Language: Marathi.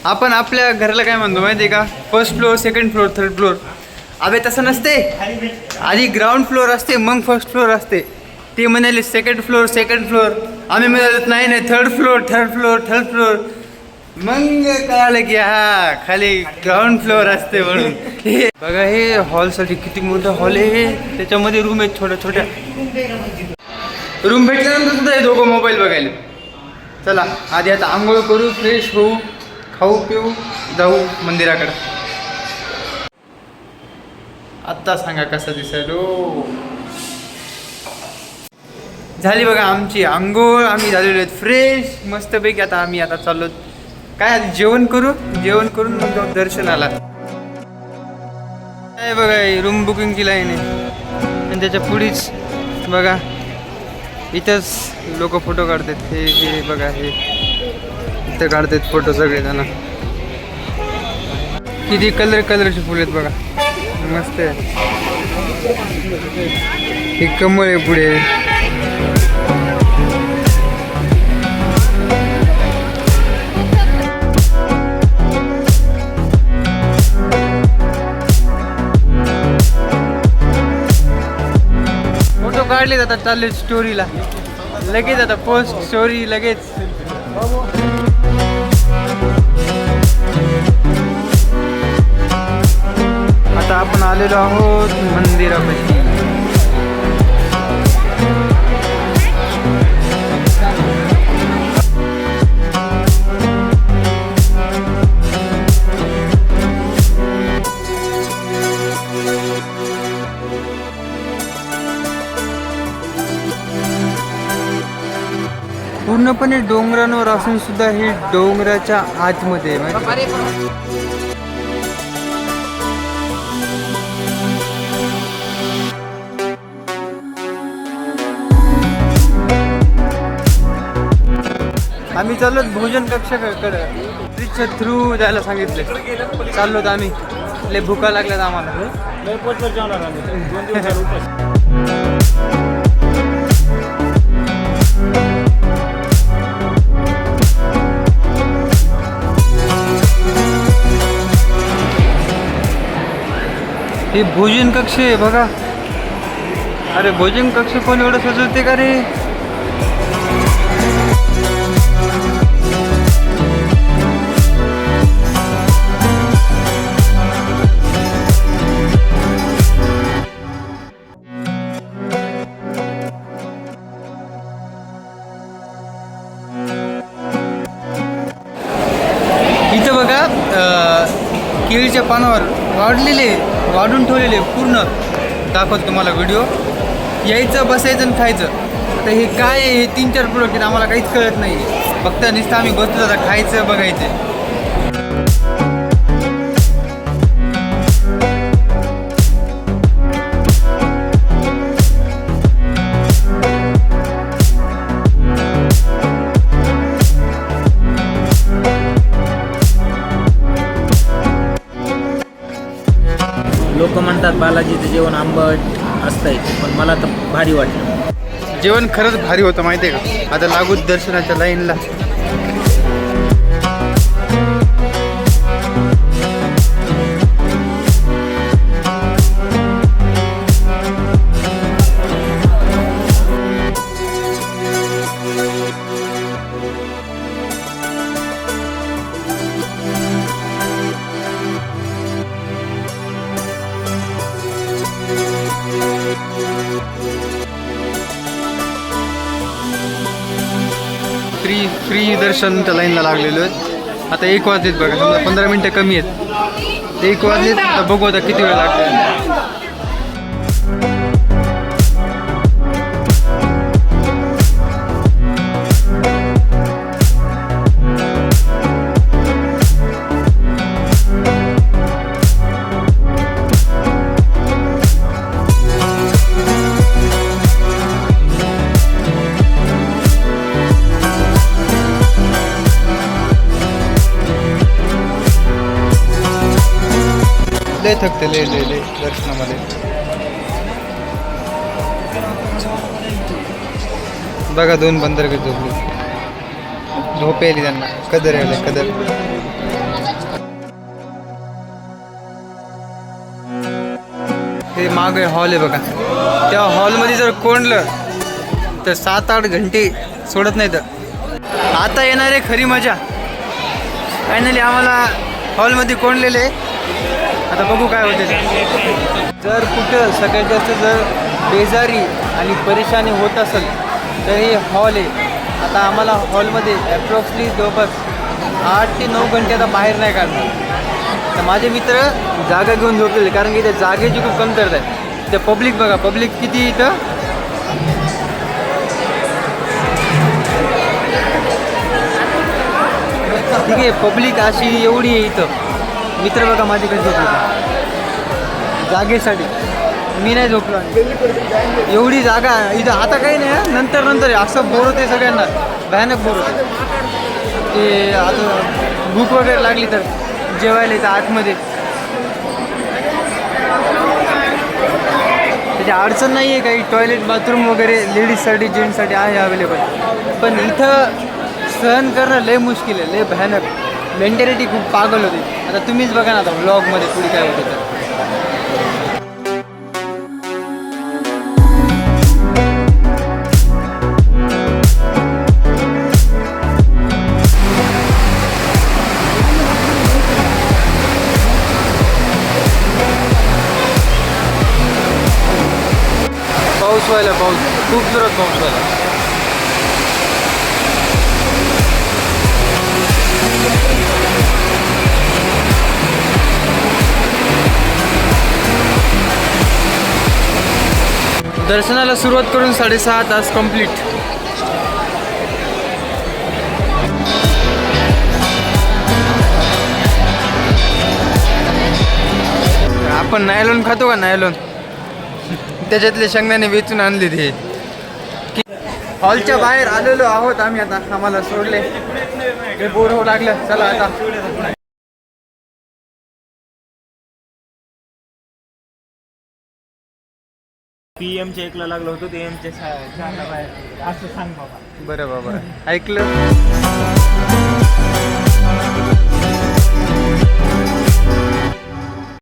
आपण आपल्या घराला काय म्हणतो माहिती आहे का, first floor, second floor, third floor. अबे तसं नसते, आधी ग्राउंड फ्लोअर असते मग फर्स्ट फ्लोअर असते. ते म्हणाले सेकंड फ्लोअर, सेकंड फ्लोअर. आम्ही म्हणालो नाही third floor, third floor, third floor. मग कळालं की हा खाली ग्राउंड फ्लोअर असते म्हणून. बघा हे हॉलसाठी किती मोठं हॉल आहे. त्याच्यामध्ये रूम आहेत छोट्या छोट्या. रूम भेटल्यानंतर सुद्धा हे दोघं मोबाईल बघायला. चला आधी आता आंघोळ करू, फ्रेश होऊ, खाऊ पिऊ, जाऊ मंदिराकडे. आत्ता सांगा कसं दिसायलो. झाली बघा आमची आंघोळ, आम्ही झालेलो आहेत फ्रेश मस्तपैकी. आता आम्ही आता चाललो काय आधी जेवण करू, जेवण करून मग जाऊ दर्शनाला. काय बघा रूम बुकिंगची लाईन आहे आणि त्याच्या पुढेच बघा इथंच लोक फोटो काढतात. हे बघा हे इथं काढतात फोटो सगळेजण. किती कलरचे फुल आहेत बघा, मस्त आहे. हे कमळ आहे पुढे. फोटो काढले आता चालले स्टोरीला लगेच. आता पोस्ट स्टोरी लगेच. आता आपण आलेलो आहोत मंदिरापाशी. पूर्णपणे डोंगरांवर असून सुद्धा हे डोंगराच्या आतमध्ये आम्ही चाललो भोजन कक्षाकडे. ब्रिजच्या थ्रू जायला सांगितले. चाललो आम्ही. लय भुका लागल्यात आम्हाला. हे भोजन कक्ष आहे बघा. अरे भोजन कक्ष कोण एवढं सजवते का रे. इथं बघा केळीच्या पानावर वाढून ठेवलेले पूर्ण. दाखवतो तुम्हाला व्हिडिओ. यायचं, बसायचं आणि खायचं. आता हे काय आहे, हे 3-4 प्रोडक्ट आहेत. आम्हाला काहीच कळत नाही. फक्त नुसतं आम्ही बसतो आता खायचं बघायचं. लोक म्हणतात बालाजीचं जेवण आंबट असतंय, पण मला तर भारी वाटलं. जेवण खरंच भारी होतं माहिती आहे का. आता लागू दर्शनाच्या लाईनला. फ्री दर्शनच्या लाईनला लागलेलो आहेत. आता 1 वाजलेत बघा. समजा 15 मिनटं कमी आहेत. 1 वाजलेत. आता बघू आता किती वेळ लागतो. लय थकते लय दर्शनामध्ये. बघा 2 बंदर झोपले. झोप यायली त्यांना. कदर यायला कदर. ते मागे हॉल आहे बघा, त्या हॉलमध्ये जर कोंडलं तर 7-8 घंटे सोडत नाही. तर आता येणार आहे खरी मजा. फायनली आम्हाला हॉलमध्ये कोंडलेले आहे, आता बघू काय होते ते. जर कुठं सगळ्यात जास्त जर बेजारी आणि परेशानी होत असेल तर हे हॉल आहे. आता आम्हाला हॉलमध्ये ॲप्रॉक्सली जवळपास 8 ते 9 घंटे आता बाहेर नाही काढणार. तर माझे मित्र जागा घेऊन झोपलेले, कारण की त्या जागेची खूप कमतरता आहे. त्या पब्लिक बघा, पब्लिक किती इथं. ठीक आहे, पब्लिक अशी एवढी आहे इथं. मित्र बघा माझे कधी झोपले जागेसाठी, मी नाही झोपलो. एवढी जागा इथं आता काही नाही. नंतर असं बोर होते सगळ्यांना, भयानक बोर होते. ते आता भूक वगैरे लागली तर जेवायला येतं आतमध्ये, त्याची अडचण नाही आहे काही. टॉयलेट बाथरूम वगैरे लेडीजसाठी जेंट्ससाठी आहे अवेलेबल. पण इथं सहन करणं लय मुश्किल आहे, लय भयानक. मेंटॅलिटी खूप पागल होती. आता तुम्हीच बघा ना आता व्लॉगमध्ये पुढे काय होतं तर. पाऊस व्हायला, पाऊस खूप जोरात पाऊस व्हायला. दर्शनाला सुरुवात करून 6.5 तास कंप्लीट. आपण नायलॉन खातो का, नायलॉन त्याच्यातले शेंगदाणे वेचून आणले ते. हॉलच्या बाहेर आलेलो आहोत आम्ही. आता आम्हाला सोडले, बोर होऊ लागलं. चला आता PM च्या 1ला लागलं होतं, ते AM च्या 4ला बाहेर. असं सांग बाबा. बरं बाबा, ऐकलं.